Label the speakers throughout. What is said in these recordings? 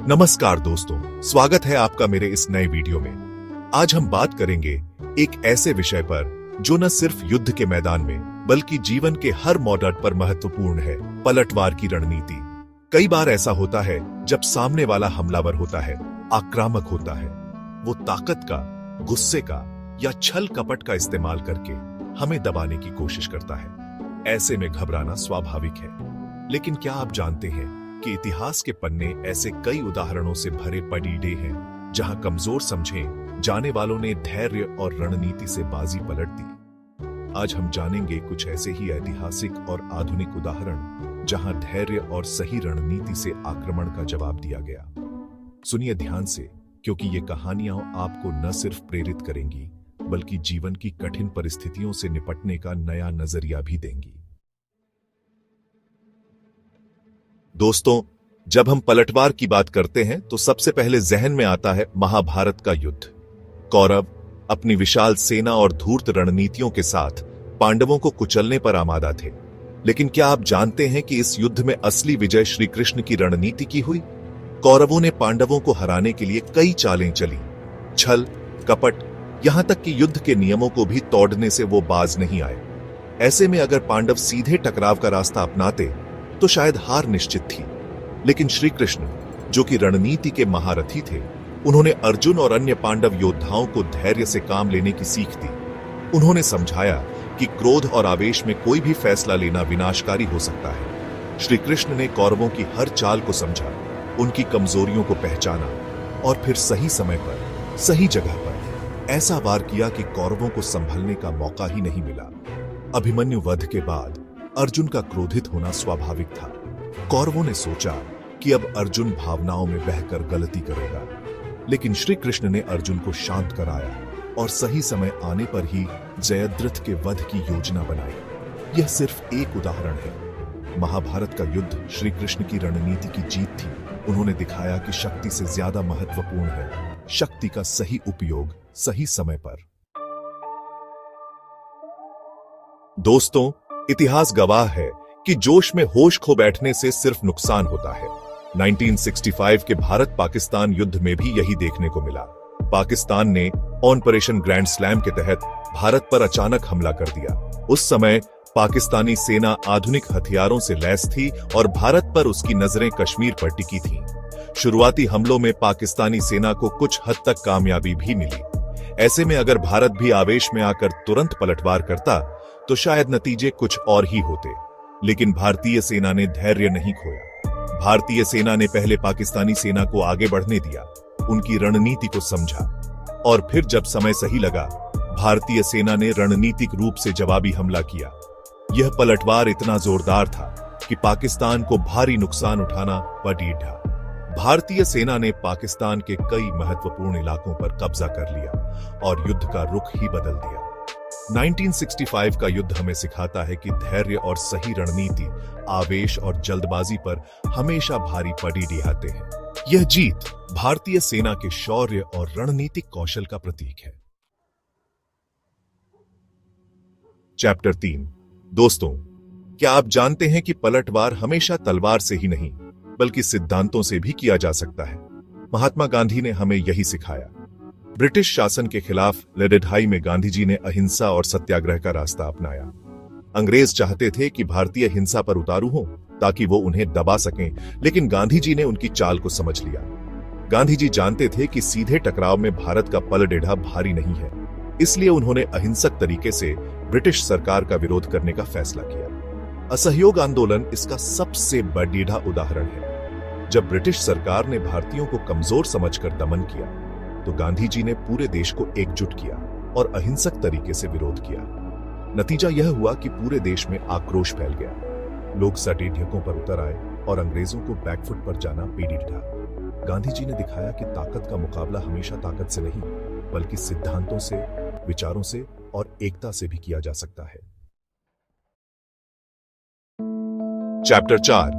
Speaker 1: नमस्कार दोस्तों, स्वागत है आपका मेरे इस नए वीडियो में। आज हम बात करेंगे एक ऐसे विषय पर जो न सिर्फ युद्ध के मैदान में बल्कि जीवन के हर मोड़ पर महत्वपूर्ण है, पलटवार की रणनीति। कई बार ऐसा होता है जब सामने वाला हमलावर होता है, आक्रामक होता है, वो ताकत का, गुस्से का या छल कपट का इस्तेमाल करके हमें दबाने की कोशिश करता है। ऐसे में घबराना स्वाभाविक है, लेकिन क्या आप जानते हैं कि इतिहास के पन्ने ऐसे कई उदाहरणों से भरे पड़े हैं जहां कमजोर समझे जाने वालों ने धैर्य और रणनीति से बाजी पलट दी। आज हम जानेंगे कुछ ऐसे ही ऐतिहासिक और आधुनिक उदाहरण जहां धैर्य और सही रणनीति से आक्रमण का जवाब दिया गया। सुनिए ध्यान से, क्योंकि ये कहानियां आपको न सिर्फ प्रेरित करेंगी बल्कि जीवन की कठिन परिस्थितियों से निपटने का नया नजरिया भी देंगी। दोस्तों, जब हम पलटवार की बात करते हैं तो सबसे पहले जहन में आता है महाभारत का युद्ध। कौरव अपनी विशाल सेना और धूर्त रणनीतियों के साथ पांडवों को कुचलने पर आमादा थे। लेकिन क्या आप जानते हैं कि इस युद्ध में असली विजय श्री कृष्ण की रणनीति की हुई? कौरवों ने पांडवों को हराने के लिए कई चालें चली, छल, कपट, यहां तक कि युद्ध के नियमों को भी तोड़ने से वो बाज नहीं आए। ऐसे में अगर पांडव सीधे टकराव का रास्ता अपनाते तो शायद हार निश्चित थी। लेकिन श्री कृष्ण, जो कि रणनीति के महारथी थे, उन्होंने अर्जुन और अन्य पांडव योद्धाओं को धैर्य से काम लेने की सीख दी। उन्होंने समझाया कि क्रोध और आवेश में कोई भी फैसला लेना विनाशकारी हो सकता है। श्री कृष्ण ने कौरवों की हर चाल को समझा, उनकी कमजोरियों को पहचाना और फिर सही समय पर, सही जगह पर ऐसा वार किया कि कौरवों को संभलने का मौका ही नहीं मिला। अभिमन्यु वध के बाद अर्जुन का क्रोधित होना स्वाभाविक था। कौरवों ने सोचा कि अब अर्जुन भावनाओं में बहकर गलती करेगा, लेकिन श्री कृष्ण ने अर्जुन को शांत कराया और सही समय आने पर ही जयद्रथ के वध की योजना बनाई। यह सिर्फ एक उदाहरण है। महाभारत का युद्ध श्री कृष्ण की रणनीति की जीत थी। उन्होंने दिखाया कि शक्ति से ज्यादा महत्वपूर्ण है शक्ति का सही उपयोग सही समय पर। दोस्तों, इतिहास गवाह है कि जोश में होश खो बैठने से सिर्फ नुकसान होता है। 1965 के भारत पाकिस्तान युद्ध में भी यही देखने को मिला। पाकिस्तान ने ऑपरेशन ग्रैंड स्लैम के तहत भारत पर अचानक हमला कर दिया। उस समय पाकिस्तानी सेना आधुनिक हथियारों से लैस थी और भारत पर उसकी नजरें कश्मीर पर टिकी थीं। शुरुआती हमलों में पाकिस्तानी सेना को कुछ हद तक कामयाबी भी मिली। ऐसे में अगर भारत भी आवेश में आकर तुरंत पलटवार करता तो शायद नतीजे कुछ और ही होते। लेकिन भारतीय सेना ने धैर्य नहीं खोया। भारतीय सेना ने पहले पाकिस्तानी सेना को आगे बढ़ने दिया, उनकी रणनीति को समझा और फिर जब समय सही लगा, भारतीय सेना ने रणनीतिक रूप से जवाबी हमला किया। यह पलटवार इतना जोरदार था कि पाकिस्तान को भारी नुकसान उठाना पड़ा। भारतीय सेना ने पाकिस्तान के कई महत्वपूर्ण इलाकों पर कब्जा कर लिया और युद्ध का रुख ही बदल दिया। 1965 का युद्ध हमें सिखाता है कि धैर्य और सही रणनीति आवेश और जल्दबाजी पर हमेशा भारी पड़ी दिखाते हैं। यह जीत भारतीय सेना के शौर्य और रणनीतिक कौशल का प्रतीक है। चैप्टर 3। दोस्तों, क्या आप जानते हैं कि पलटवार हमेशा तलवार से ही नहीं बल्कि सिद्धांतों से भी किया जा सकता है? महात्मा गांधी ने हमें यही सिखाया। ब्रिटिश शासन के खिलाफ लड़ाई में गांधी जी ने अहिंसा और सत्याग्रह का रास्ता अपनाया। अंग्रेज चाहते थे कि भारतीय हिंसा पर उतारू हो ताकि वो उन्हें दबा सकें, लेकिन गांधी जी ने उनकी चाल को समझ लिया। गांधी जी जानते थे कि सीधे टकराव में भारत का पलड़ेढ़ा भारी नहीं है, इसलिए उन्होंने अहिंसक तरीके से ब्रिटिश सरकार का विरोध करने का फैसला किया। असहयोग आंदोलन इसका सबसे बड़ा उदाहरण है। जब ब्रिटिश सरकार ने भारतीयों को कमजोर समझकर दमन किया तो गांधी जी ने पूरे देश को एकजुट किया और अहिंसक तरीके से विरोध किया। नतीजा यह हुआ कि पूरे देश में आक्रोश फैल गया। लोग सटेढ़ियों पर उतर आए और अंग्रेजों को बैकफुट पर जाना पड़ा। गांधी जी ने दिखाया कि ताकत का मुकाबला हमेशा ताकत से नहीं बल्कि सिद्धांतों से, विचारों से और एकता से भी किया जा सकता है। चैप्टर 4।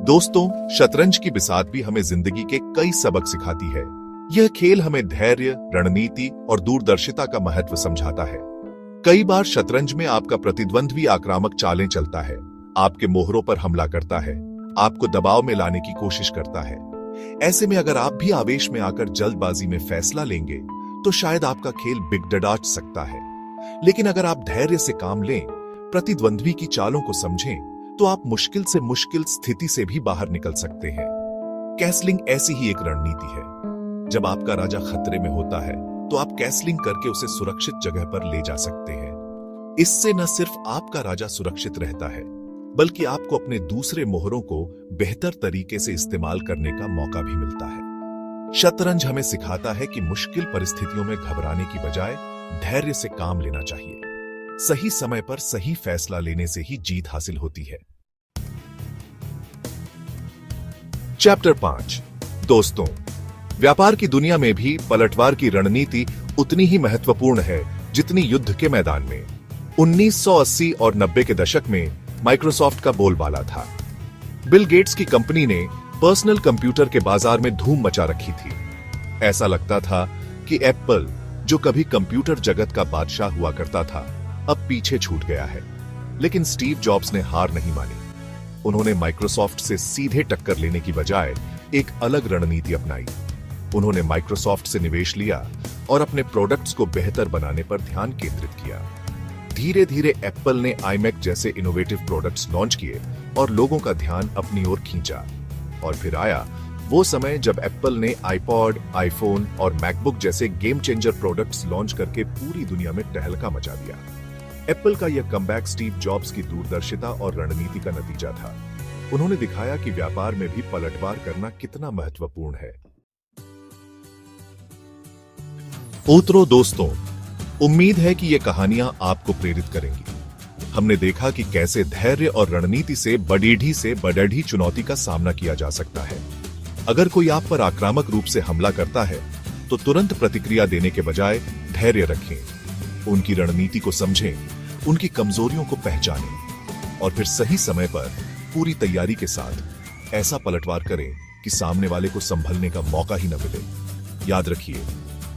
Speaker 1: दोस्तों, शतरंज की बिसात भी हमें जिंदगी के कई सबक सिखाती है। यह खेल हमें धैर्य, रणनीति और दूरदर्शिता का महत्व समझाता है। कई बार शतरंज में आपका प्रतिद्वंद्वी आक्रामक चालें चलता है, आपके मोहरों पर हमला करता है, आपको दबाव में लाने की कोशिश करता है। ऐसे में अगर आप भी आवेश में आकर जल्दबाजी में फैसला लेंगे तो शायद आपका खेल बिगड़ाट सकता है। लेकिन अगर आप धैर्य से काम लें, प्रतिद्वंद्वी की चालों को समझें, तो आप मुश्किल से मुश्किल स्थिति से भी बाहर निकल सकते हैं। कैसलिंग ऐसी ही एक रणनीति है। जब आपका राजा खतरे में होता है तो आप कैसलिंग करके उसे सुरक्षित जगह पर ले जा सकते हैं। इससे न सिर्फ आपका राजा सुरक्षित रहता है, बल्कि आपको अपने दूसरे मोहरों को बेहतर तरीके से इस्तेमाल करने का मौका भी मिलता है। शतरंज हमें सिखाता है कि मुश्किल परिस्थितियों में घबराने की बजाय धैर्य से काम लेना चाहिए। सही समय पर सही फैसला लेने से ही जीत हासिल होती है। चैप्टर 5। दोस्तों, व्यापार की दुनिया में भी पलटवार की रणनीति उतनी ही महत्वपूर्ण है जितनी युद्ध के मैदान में। 1980 और 90 के दशक में माइक्रोसॉफ्ट का बोलबाला था। बिल गेट्स की कंपनी ने पर्सनल कंप्यूटर के बाजार में धूम मचा रखी थी। ऐसा लगता था कि एप्पल, जो कभी कंप्यूटर जगत का बादशाह हुआ करता था, अब पीछे छूट गया है। लेकिन स्टीव जॉब्स ने हार नहीं मानी। उन्होंने माइक्रोसॉफ्ट से सीधे टक्कर लेने की बजाय एक अलग रणनीति अपनाई। उन्होंने माइक्रोसॉफ्ट से निवेश लिया और अपने प्रोडक्ट्स को बेहतर बनाने पर ध्यान केंद्रित किया। धीरे धीरे एप्पल ने iMac जैसे इनोवेटिव प्रोडक्ट्स लॉन्च किए और लोगों का ध्यान अपनी ओर खींचा। और फिर आया वो समय जब एप्पल ने आईपॉड, आईफोन और मैकबुक जैसे गेम चेंजर प्रोडक्ट्स लॉन्च करके पूरी दुनिया में तहलका मचा दिया। एप्पल का यह कमबैक स्टीव जॉब्स की दूरदर्शिता और रणनीति का नतीजा था। उन्होंने दिखाया कि व्यापार में भी पलटवार करना कितना महत्वपूर्ण है। ओतरो दोस्तों, उम्मीद है कि ये कहानियां आपको प्रेरित करेंगी। हमने देखा कि कैसे धैर्य और रणनीति से बड़ी चुनौती का सामना किया जा सकता है। अगर कोई आप पर आक्रामक रूप से हमला करता है तो तुरंत प्रतिक्रिया देने के बजाय धैर्य रखें, उनकी रणनीति को समझें, उनकी कमजोरियों को पहचानें और फिर सही समय पर पूरी तैयारी के साथ ऐसा पलटवार करें कि सामने वाले को संभलने का मौका ही न मिले। याद रखिए,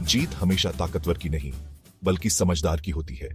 Speaker 1: जीत हमेशा ताकतवर की नहीं, बल्कि समझदार की होती है।